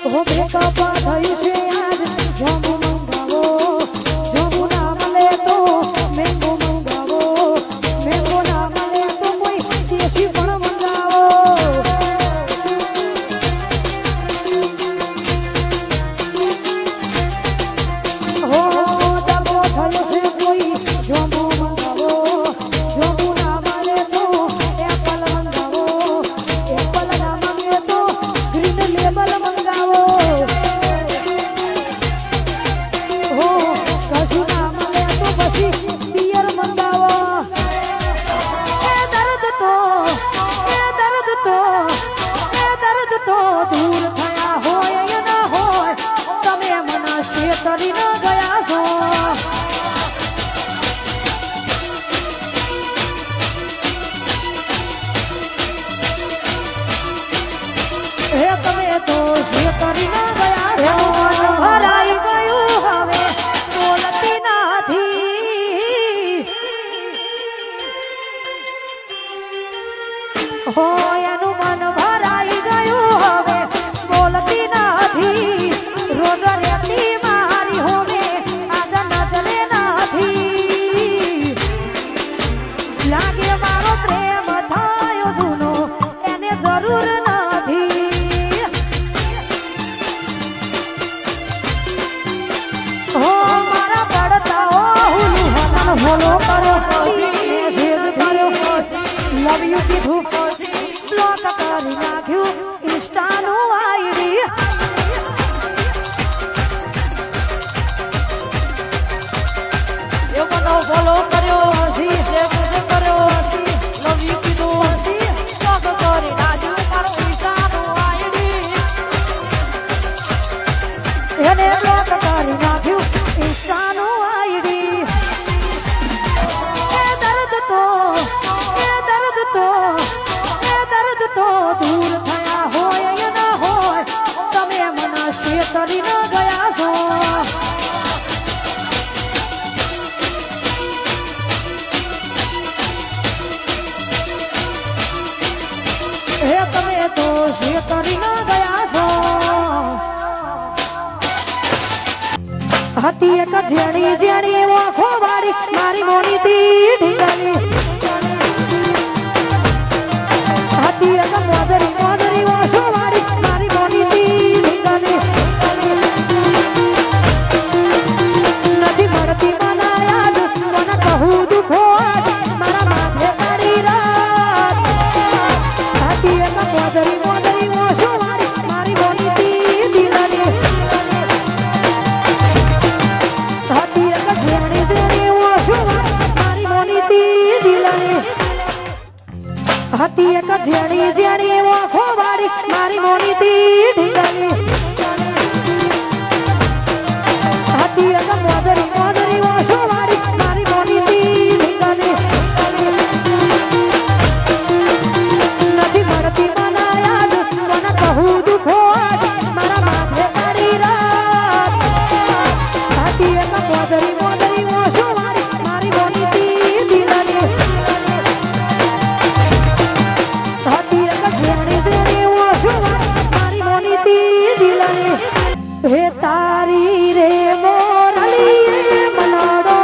હો બ્રેકઅપ થયું છે આજ જોમુ મંગાવો જોમુ ના મળે તો મેંગો મંગાવો મેંગો ના મળે તો કોઈ દેશી પણ મંગાવો હો ડબો થયો છે કોઈ જોમુ મંગાવો જોમુ ના મળે તો એપલ મંગાવો એપલ ના મળે તો ગ્રીન લેબલ મંગાવો હો કશું ના મળે તો પછી પિયર મંગાવો એ દર્દ તો દૂર થયા હોય ના હોય તમે મને શેતરી ન ગયા છો હે તમે તો શેતરી ન ગયા છો ભરાઈ ગયું હવે બોલતી નથી હો એનું મન ભરાઈ ગયું હવે બોલતી નથી રોજ રેતી મારી હોમે આગળ નજરે નથી લાગે મારો પ્રેમ થયો જૂનો એને જરૂર નથી હો મારા પડતાઓ હુલું હમણ હોલો કર્યો મેસેજ કર્યો લવ યુ કીધું બ્લોક કરી નાખ્યું ઇન્સ્ટાનું આઈડી એ મને ફોલો કર્યો કર્યો લવ યુ કીધું બ્લોક કરી નાખ્યું મારો ઇન્સ્ટાનું આઈડી એને બ્લોક કરી નાખ્યું ઇન્સ્ટાનું આઈડી એ દર્દ તો દૂર થયા હોય ના હોય તમે મને શેતરી ન ગયા છો હે તમે તો શેતરી ન ગયા છો હતી એક જેણી ઓખો વાળી મારી મોની તી ઢીંગલી હતી એક મોદરી ઓછો વાળી મારી મોની તી ઢીંગલી નથી મળતી મનાયા જ મને કહું દુખો આજ મારા માથે મારી રાત હતી એક મોદરી ઓછો વાળી મારી મોની તી ઢીંગલી હતી એક જેણી ઓછો વાળી મારી મોની તી ઢીંગલી હતી એક જેણી ઓખો વાળી મારી મોની તી ઢીંગલી હતી એક મોદરી ઓછો વાળી મારી મોની તી ઢીંગલી નથી મળતી મનાયા જ મને કહું દુખો આજ મારા માથે મારી રાત હતી એક મોદરી ઓછો વાળી મારી મોની તી ઢીંગલી હતી એક જેણી ઓછો વાળી મારી મોની તી ઢીંગલી હે તારી રે મોરલી મનાડો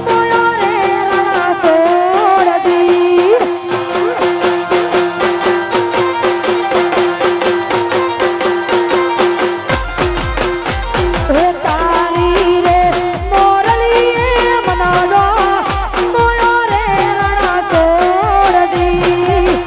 મોયો રે રણા સોરજી હે તારી રે મોરલી મનાડો મોયો રે રણા સોરજી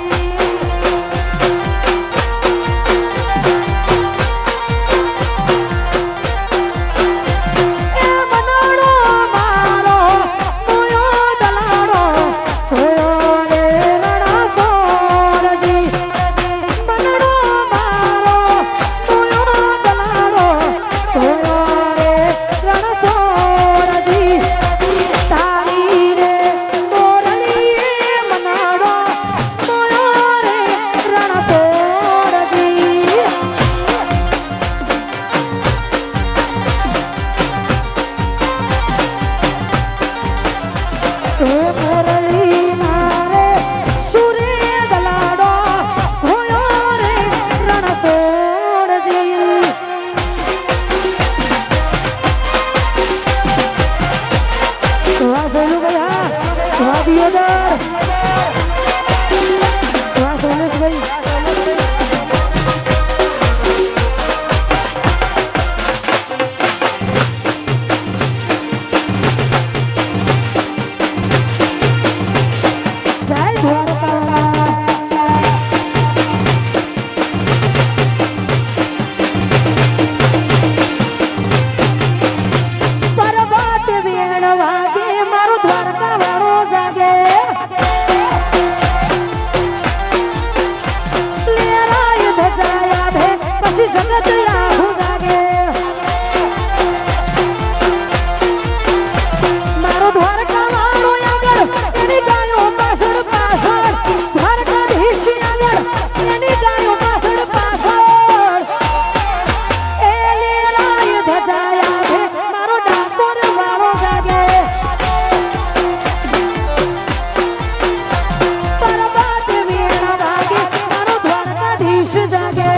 જગત આખું જાગે મારો દ્વારકા વાળો આગળ એની ગાયો પાછળ પાછળ દ્વારકાધીશ આગળ એની ગાયો પાછળ પાછળ એ લીલાય ધજાયા છે મારો ડાકોર વાળો જાગે પરબત વીણા વાગે મારો દ્વારકાધીશ જાગે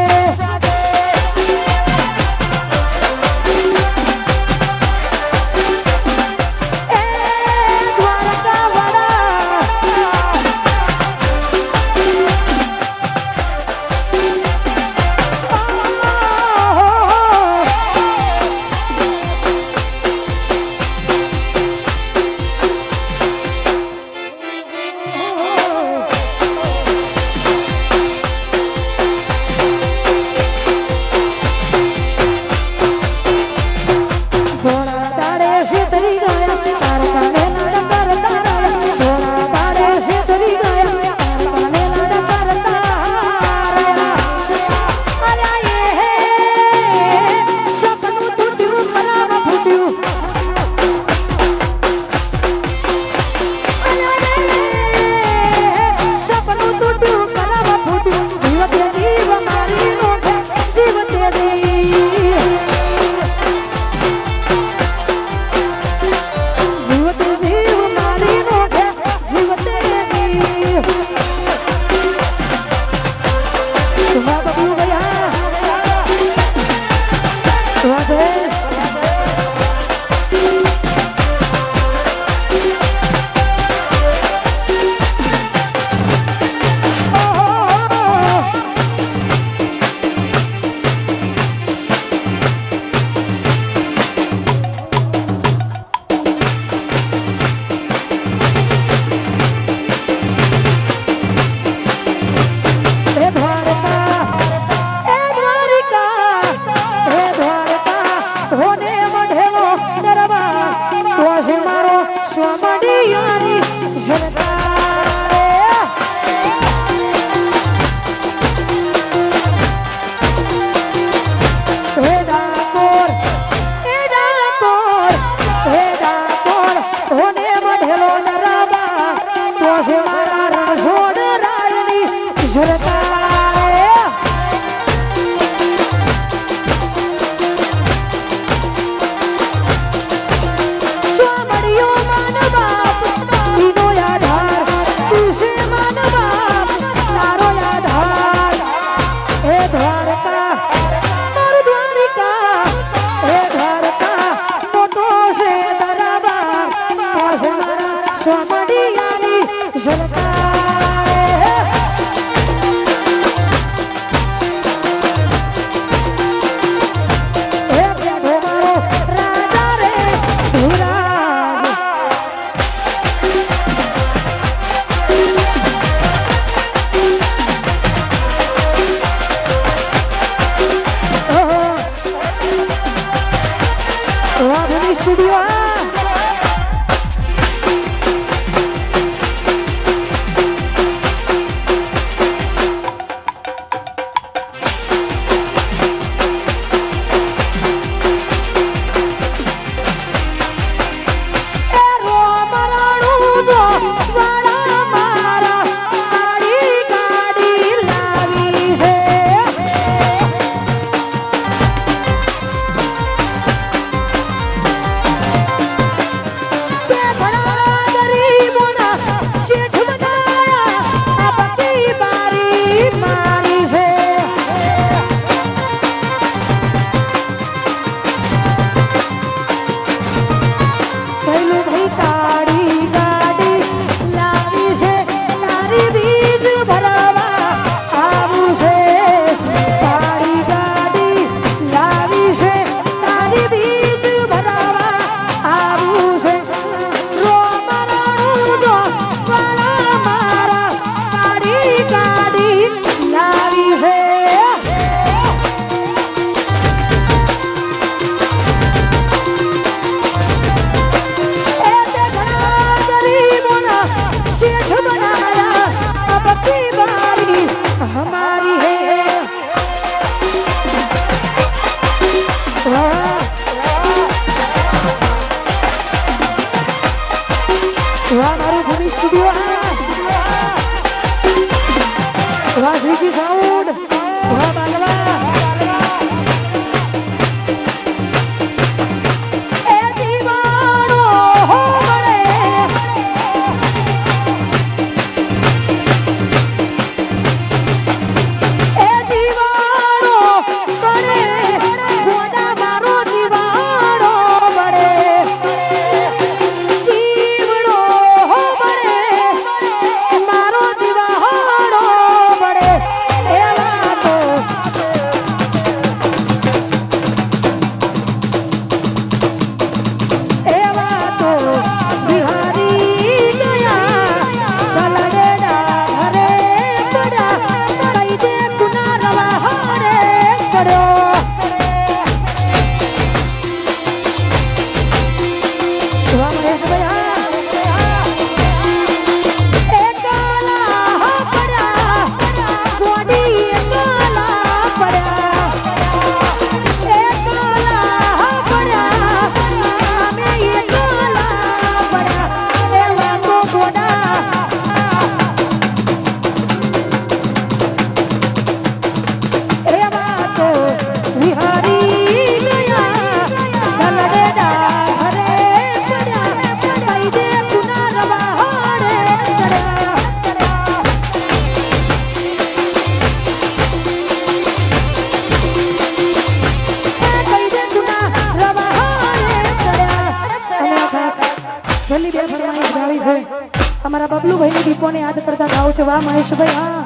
અમારા બબલુભાઈની દીપોને યાદ કરતા ગાવું છે વાહ મહેશભાઈ હા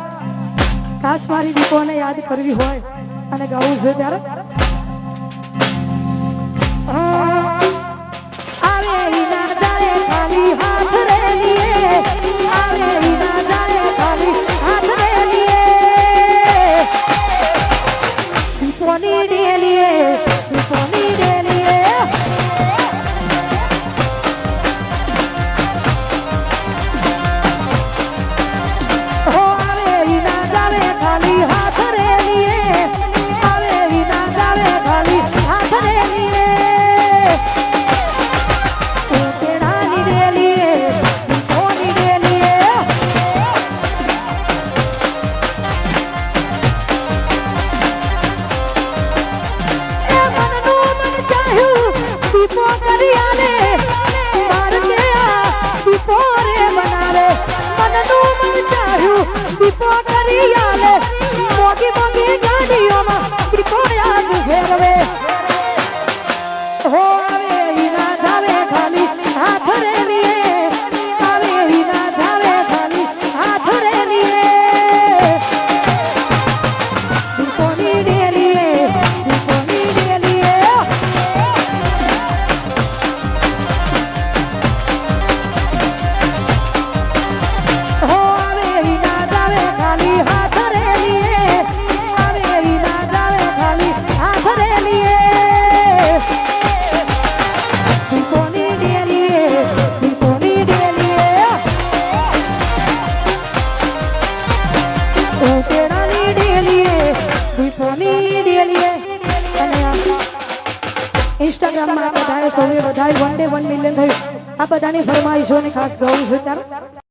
ખાસ મારી દીપોને યાદ કરવી હોય અને ગાવું છે ત્યારે આવે ના જાય ખાલી હાથ રે લીએ આવે ના જાય ખાલી હાથ રે લીએ દીપોની ડેલીએ દીપોની ડેલીએ હો આવે ના જાવે ખાલી હાથ રે લીએ આવે ના જાવે ખાલી હાથ રે લીએ ઉતેડાની ડેલીએ દીપોની ડેલીએ એ મનનું મન ચાહ્યું દીપો કરી આલે માર કે આ દીપો રે બનાવે મનનું મન ચાહ્યું દીપો કરી આલે મોગી મોગી ગાડીઓમાં દીપો યાદ ફેરવે હો આવે ના જાવે ખાલી હાથ રે લીએ આવે ના જાવે ખાલી હાથ રે લીએ દીપોની ડેલીએ દીપોની ડેલીએ હો આવે ના જાવે ખાલી હાથ રે લીએ આવે ના જાવે ખાલી હાથ રે લીએ દીપોની ડેલીએ દીપોની ડેલીએ ઉતેડાની ડેલીએ દીપોની ડેલીએ અને ઇન્સ્ટાગ્રામમાં બધાએ સૌએ બધાએ 1 day 1 million થયું આ બધાની ફરમાઈશોને ખાસ ગાવું છે ત્યારે